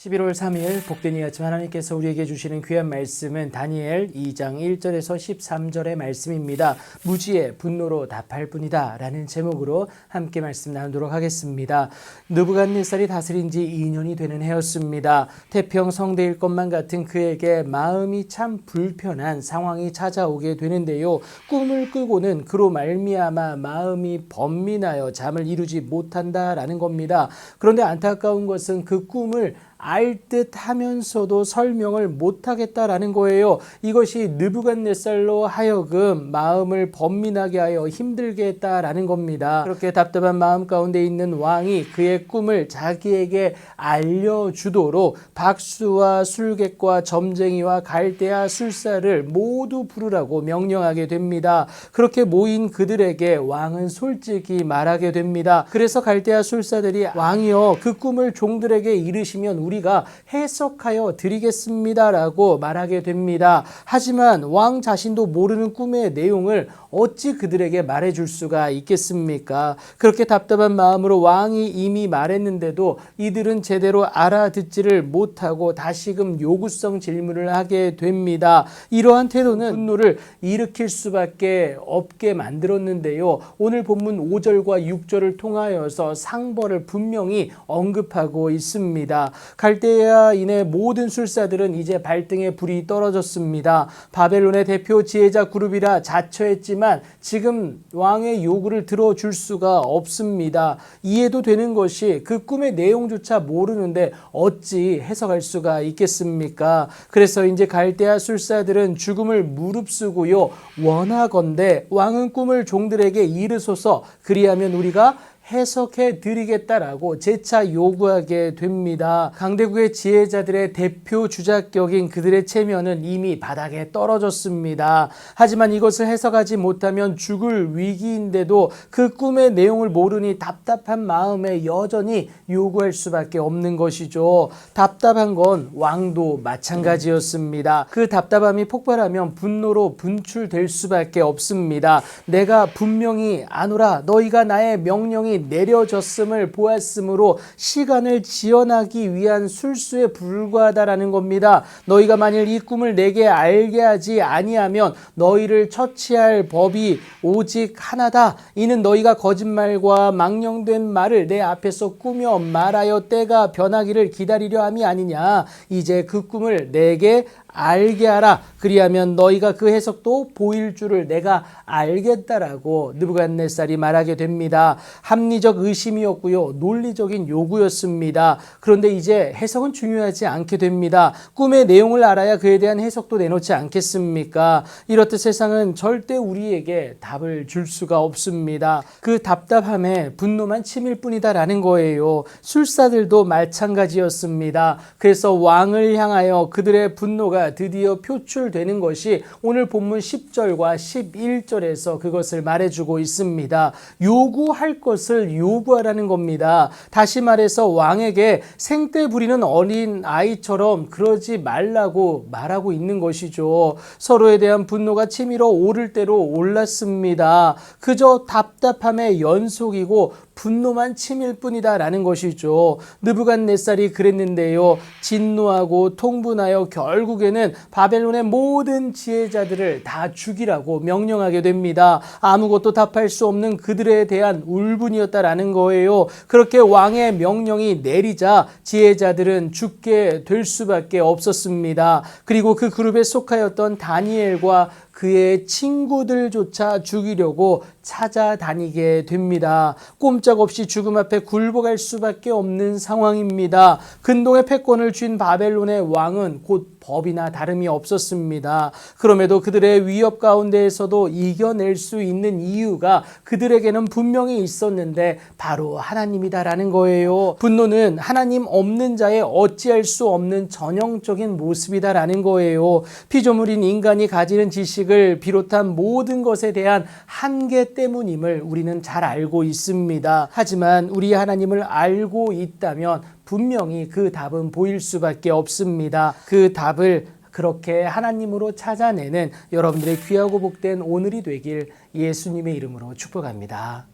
11월 3일 복된 이 아침 하나님께서 우리에게 주시는 귀한 말씀은 다니엘 2장 1절에서 13절의 말씀입니다. 무지의 분노로 답할 뿐이다 라는 제목으로 함께 말씀 나누도록 하겠습니다. 느부갓네살이 다스린 지 2년이 되는 해였습니다. 태평 성대일 것만 같은 그에게 마음이 참 불편한 상황이 찾아오게 되는데요. 꿈을 꾸고는 그로 말미암아 마음이 번민하여 잠을 이루지 못한다라는 겁니다. 그런데 안타까운 것은 그 꿈을 알듯 하면서도 설명을 못하겠다라는 거예요. 이것이 느부갓네살로 하여금 마음을 번민하게 하여 힘들게 했다라는 겁니다. 그렇게 답답한 마음 가운데 있는 왕이 그의 꿈을 자기에게 알려주도록 박수와 술객과 점쟁이와 갈대아 술사를 모두 부르라고 명령하게 됩니다. 그렇게 모인 그들에게 왕은 솔직히 말하게 됩니다. 그래서 갈대아 술사들이 왕이여 그 꿈을 종들에게 이르시면 우리가 해석하여 드리겠습니다라고 말하게 됩니다. 하지만 왕 자신도 모르는 꿈의 내용을 어찌 그들에게 말해줄 수가 있겠습니까? 그렇게 답답한 마음으로 왕이 이미 말했는데도 이들은 제대로 알아듣지를 못하고 다시금 요구성 질문을 하게 됩니다. 이러한 태도는 분노를 일으킬 수밖에 없게 만들었는데요. 오늘 본문 5절과 6절을 통하여서 상벌을 분명히 언급하고 있습니다. 갈대아인의 모든 술사들은 이제 발등에 불이 떨어졌습니다. 바벨론의 대표 지혜자 그룹이라 자처했지만 지금 왕의 요구를 들어줄 수가 없습니다. 이해도 되는 것이 그 꿈의 내용조차 모르는데 어찌 해석할 수가 있겠습니까? 그래서 이제 갈대아 술사들은 죽음을 무릅쓰고요. 원하건대 왕은 꿈을 종들에게 이르소서 그리하면 우리가 해석해 드리겠다라고 재차 요구하게 됩니다. 강대국의 지혜자들의 대표 주작격인 그들의 체면은 이미 바닥에 떨어졌습니다. 하지만 이것을 해석하지 못하면 죽을 위기인데도 그 꿈의 내용을 모르니 답답한 마음에 여전히 요구할 수밖에 없는 것이죠. 답답한 건 왕도 마찬가지였습니다. 그 답답함이 폭발하면 분노로 분출될 수밖에 없습니다. 내가 분명히 아노라 너희가 나의 명령이 내려졌음을 보았으므로 시간을 지연하기 위한 술수에 불과하다라는 겁니다. 너희가 만일 이 꿈을 내게 알게 하지 아니하면 너희를 처치할 법이 오직 하나다. 이는 너희가 거짓말과 망령된 말을 내 앞에서 꾸며 말하여 때가 변하기를 기다리려 함이 아니냐. 이제 그 꿈을 내게 알게 하라. 그리하면 너희가 그 해석도 보일 줄을 내가 알겠다라고 느부갓네살이 말하게 됩니다. 합리적 의심이었고요. 논리적인 요구였습니다. 그런데 이제 해석은 중요하지 않게 됩니다. 꿈의 내용을 알아야 그에 대한 해석도 내놓지 않겠습니까? 이렇듯 세상은 절대 우리에게 답을 줄 수가 없습니다. 그 답답함에 분노만 치밀 뿐이다라는 거예요. 술사들도 마찬가지였습니다. 그래서 왕을 향하여 그들의 분노가 드디어 표출되는 것이 오늘 본문 10절과 11절에서 그것을 말해주고 있습니다. 요구할 것을 요구하라는 겁니다. 다시 말해서 왕에게 생떼 부리는 어린 아이처럼 그러지 말라고 말하고 있는 것이죠. 서로에 대한 분노가 치밀어 오를 대로 올랐습니다. 그저 답답함의 연속이고 분노만 치밀 뿐이다 라는 것이죠. 느부갓네살이 그랬는데요. 진노하고 통분하여 결국에는 바벨론의 모든 지혜자들을 다 죽이라고 명령하게 됩니다. 아무것도 답할 수 없는 그들에 대한 울분이었다라는 거예요. 그렇게 왕의 명령이 내리자 지혜자들은 죽게 될 수밖에 없었습니다. 그리고 그 그룹에 속하였던 다니엘과 그의 친구들조차 죽이려고 찾아다니게 됩니다. 꼼짝없이 죽음 앞에 굴복할 수밖에 없는 상황입니다. 근동의 패권을 쥔 바벨론의 왕은 곧 법이나 다름이 없었습니다. 그럼에도 그들의 위협 가운데에서도 이겨낼 수 있는 이유가 그들에게는 분명히 있었는데 바로 하나님이다라는 거예요. 분노는 하나님 없는 자의 어찌할 수 없는 전형적인 모습이다라는 거예요. 피조물인 인간이 가지는 지식을 비롯한 모든 것에 대한 한계 때문임을 우리는 잘 알고 있습니다. 하지만 우리 하나님을 알고 있다면 분명히 그 답은 보일 수밖에 없습니다. 그 답을 그렇게 하나님으로 찾아내는 여러분들의 귀하고 복된 오늘이 되길 예수님의 이름으로 축복합니다.